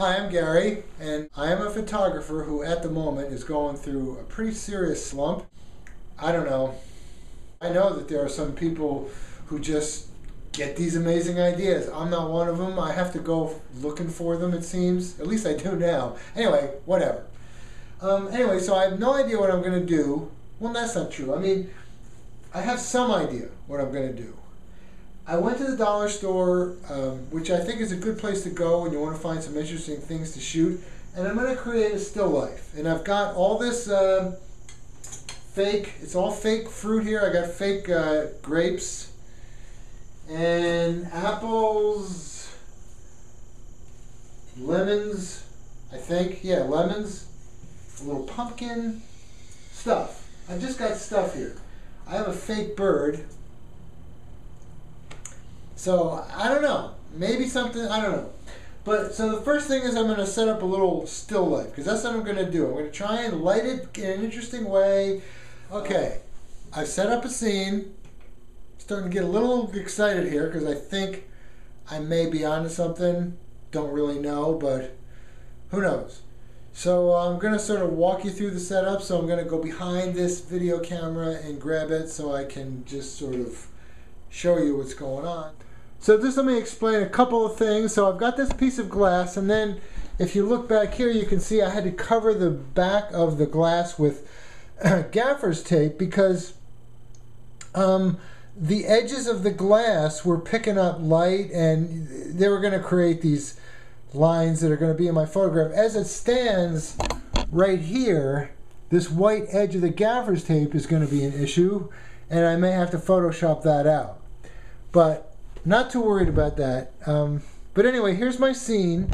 Hi, I'm Gary, and I am a photographer who at the moment is going through a pretty serious slump. I don't know. I know that there are some people who just get these amazing ideas. I'm not one of them. I have to go looking for them, it seems. At least I do now. Anyway, whatever. So I have no idea what I'm going to do. Well, that's not true. I mean, I have some idea what I'm going to do. I went to the dollar store, which I think is a good place to go when you want to find some interesting things to shoot. And I'm going to create a still life. And I've got all this it's all fake fruit here. I got fake grapes and apples, lemons, I think. Yeah, lemons, a little pumpkin, stuff. I've just got stuff here. I have a fake bird. So, I don't know. Maybe something, I don't know. But, so the first thing is I'm going to set up a little still life, because that's what I'm going to do. I'm going to try and light it in an interesting way. Okay, I've set up a scene. Starting to get a little excited here, because I think I may be onto something. Don't really know, but who knows. So I'm going to sort of walk you through the setup. So I'm going to go behind this video camera and grab it so I can just sort of show you what's going on. So just let me explain a couple of things. So I've got this piece of glass, and then if you look back here, you can see I had to cover the back of the glass with gaffer's tape because the edges of the glass were picking up light, and they were going to create these lines that are going to be in my photograph. As it stands right here, this white edge of the gaffer's tape is going to be an issue, and I may have to Photoshop that out. But not too worried about that. But anyway, here's my scene.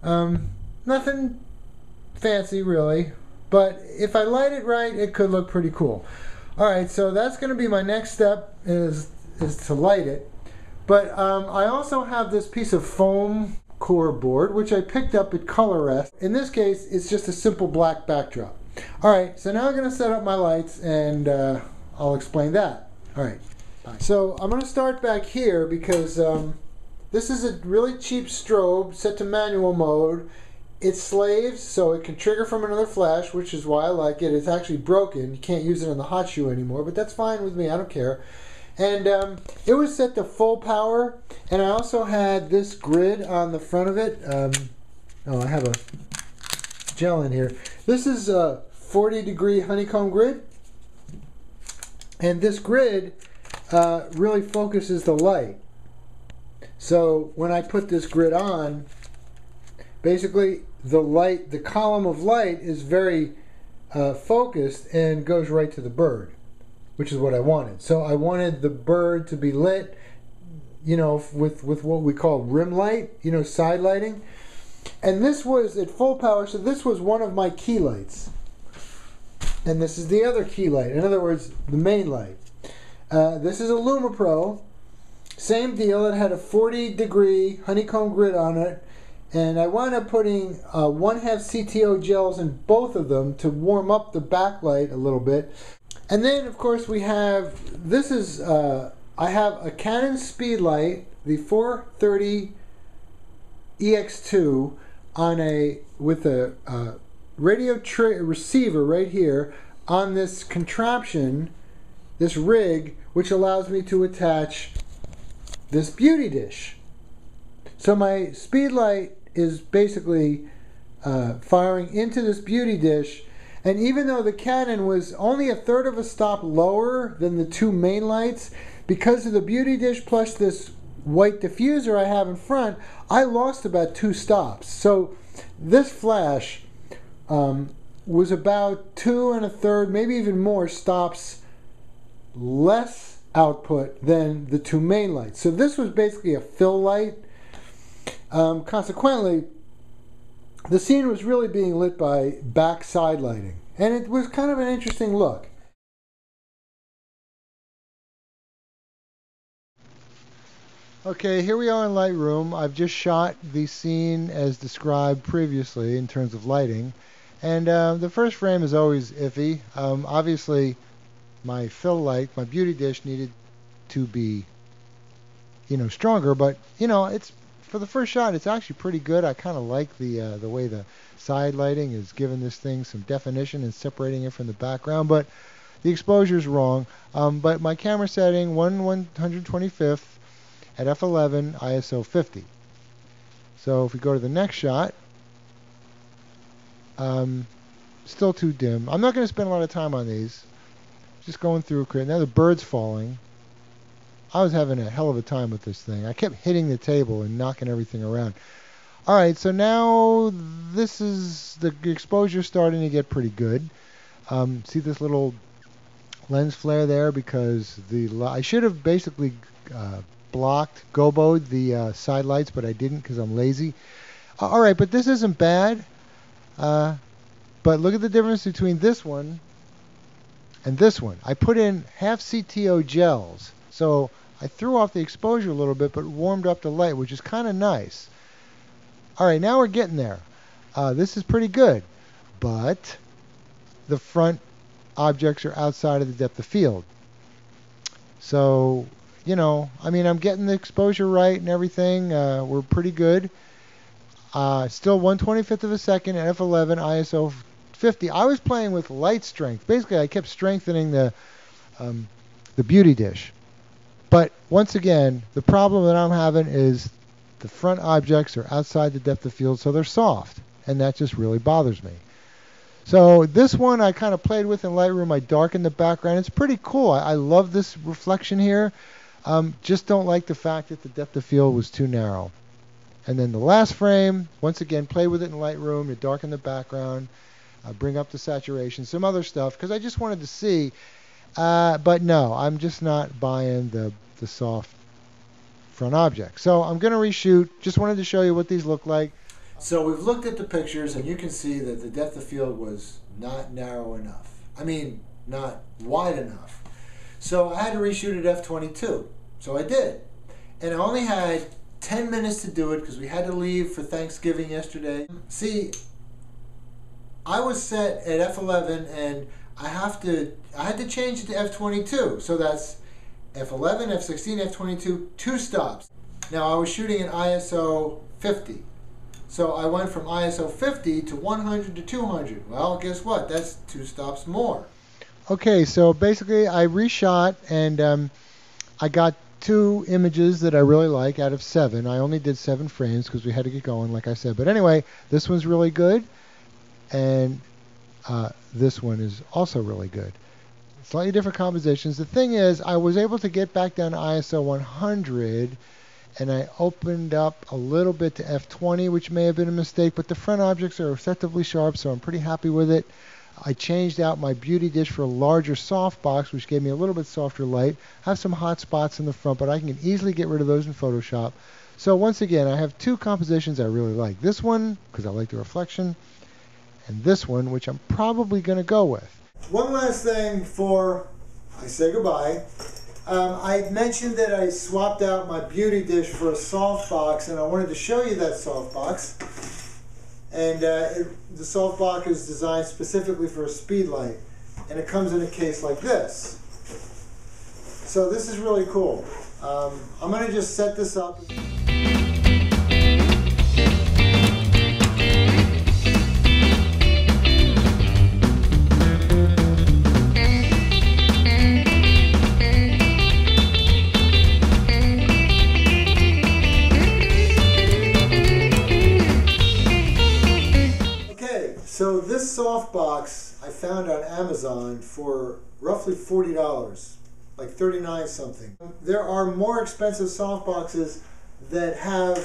Nothing fancy really, but if I light it right, it could look pretty cool. Alright, so that's going to be my next step is to light it. But I also have this piece of foam core board, which I picked up at Color Rest. In this case, it's just a simple black backdrop. Alright, so now I'm going to set up my lights, and I'll explain that. Alright. So I'm going to start back here because this is a really cheap strobe set to manual mode. It slaves, so it can trigger from another flash, which is why I like it. It's actually broken. You can't use it on the hot shoe anymore, but that's fine with me. I don't care. And it was set to full power, and I also had this grid on the front of it. I have a gel in here. This is a 40-degree honeycomb grid, and this grid really focuses the light. So when I put this grid on, basically the column of light is very focused and goes right to the bird, which is what I wanted. So I wanted the bird to be lit, with what we call rim light, side lighting. And this was at full power, so this was one of my key lights. And this is the other key light. In other words, the main light. This is a LumaPro. Same deal. It had a 40-degree honeycomb grid on it. And I wound up putting 1/2 CTO gels in both of them to warm up the backlight a little bit. And then, of course, we have, I have a Canon speedlight, the 430 EX2 with a radio receiver right here on this contraption, this rig, which allows me to attach this beauty dish. So my speedlight is basically firing into this beauty dish, and even though the Canon was only 1/3 of a stop lower than the two main lights, because of the beauty dish plus this white diffuser I have in front, I lost about 2 stops. So this flash was about 2 1/3, maybe even more stops less output than the two main lights. So this was basically a fill light. Consequently, the scene was really being lit by backside lighting, and it was kind of an interesting look. Okay, here we are in Lightroom. I've just shot the scene as described previously in terms of lighting, and the first frame is always iffy. Obviously, my fill light, my beauty dish, needed to be, stronger, but it's for the first shot, it's actually pretty good. I kind of like the way the side lighting is giving this thing some definition and separating it from the background, but the exposure is wrong. But my camera setting, 1/125th at f11, ISO 50. So if we go to the next shot, still too dim. I'm not going to spend a lot of time on these. Just going through. Now the bird's falling. I was having a hell of a time with this thing. I kept hitting the table and knocking everything around. All right, so now this is the exposure starting to get pretty good. See this little lens flare there, because I should have basically goboed the side lights, but I didn't because I'm lazy. All right, but this isn't bad. But look at the difference between this one and this one. I put in half CTO gels, so I threw off the exposure a little bit, but warmed up the light, which is kind of nice. All right, now we're getting there. This is pretty good, but the front objects are outside of the depth of field. So, you know, I mean, I'm getting the exposure right and everything. We're pretty good. Still 1/25th of a second at f11, ISO 50. I was playing with light strength. Basically, I kept strengthening the beauty dish. But once again, the problem that I'm having is the front objects are outside the depth of field, so they're soft, and that just really bothers me. So this one I kind of played with in Lightroom. I darkened the background. It's pretty cool. I love this reflection here. Just don't like the fact that the depth of field was too narrow. And then the last frame, once again, play with it in Lightroom. You darken the background, bring up the saturation, some other stuff, because I just wanted to see. But no, I'm just not buying the soft front object. So I'm going to reshoot. Just wanted to show you what these look like. So we've looked at the pictures, and you can see that the depth of field was not narrow enough. I mean, not wide enough. So I had to reshoot at f22. So I did. And I only had 10 minutes to do it because we had to leave for Thanksgiving yesterday. See, I was set at f11, and I had to change it to f22. So that's f11, f16, f22, 2 stops. Now I was shooting at ISO 50. So I went from ISO 50 to 100 to 200. Well, guess what? That's 2 stops more. Okay, so basically I reshot, and I got 2 images that I really like out of 7. I only did 7 frames because we had to get going, like I said. But anyway, this one's really good, and this one is also really good. Slightly different compositions. The thing is, I was able to get back down to ISO 100, and I opened up a little bit to f20, which may have been a mistake, but the front objects are effectively sharp, so I'm pretty happy with it. I changed out my beauty dish for a larger softbox, which gave me a little bit softer light. I have some hot spots in the front, but I can easily get rid of those in Photoshop. So once again, I have 2 compositions I really like. This one, because I like the reflection, and this one, which I'm probably going to go with. One last thing before I say goodbye. I mentioned that I swapped out my beauty dish for a softbox, and I wanted to show you that softbox. And the softbox is designed specifically for a speed light, and it comes in a case like this. So this is really cool. I'm going to just set this up. So this softbox I found on Amazon for roughly $40, like $39 something. There are more expensive softboxes that have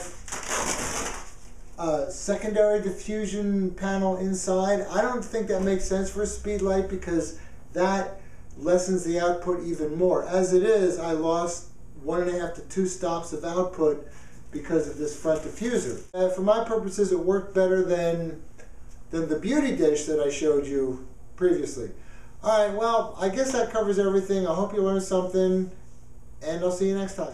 a secondary diffusion panel inside. I don't think that makes sense for a speed light because that lessens the output even more. As it is, I lost 1.5 to 2 stops of output because of this front diffuser. For my purposes, it worked better than the beauty dish that I showed you previously. Alright, well, I guess that covers everything. I hope you learned something, and I'll see you next time.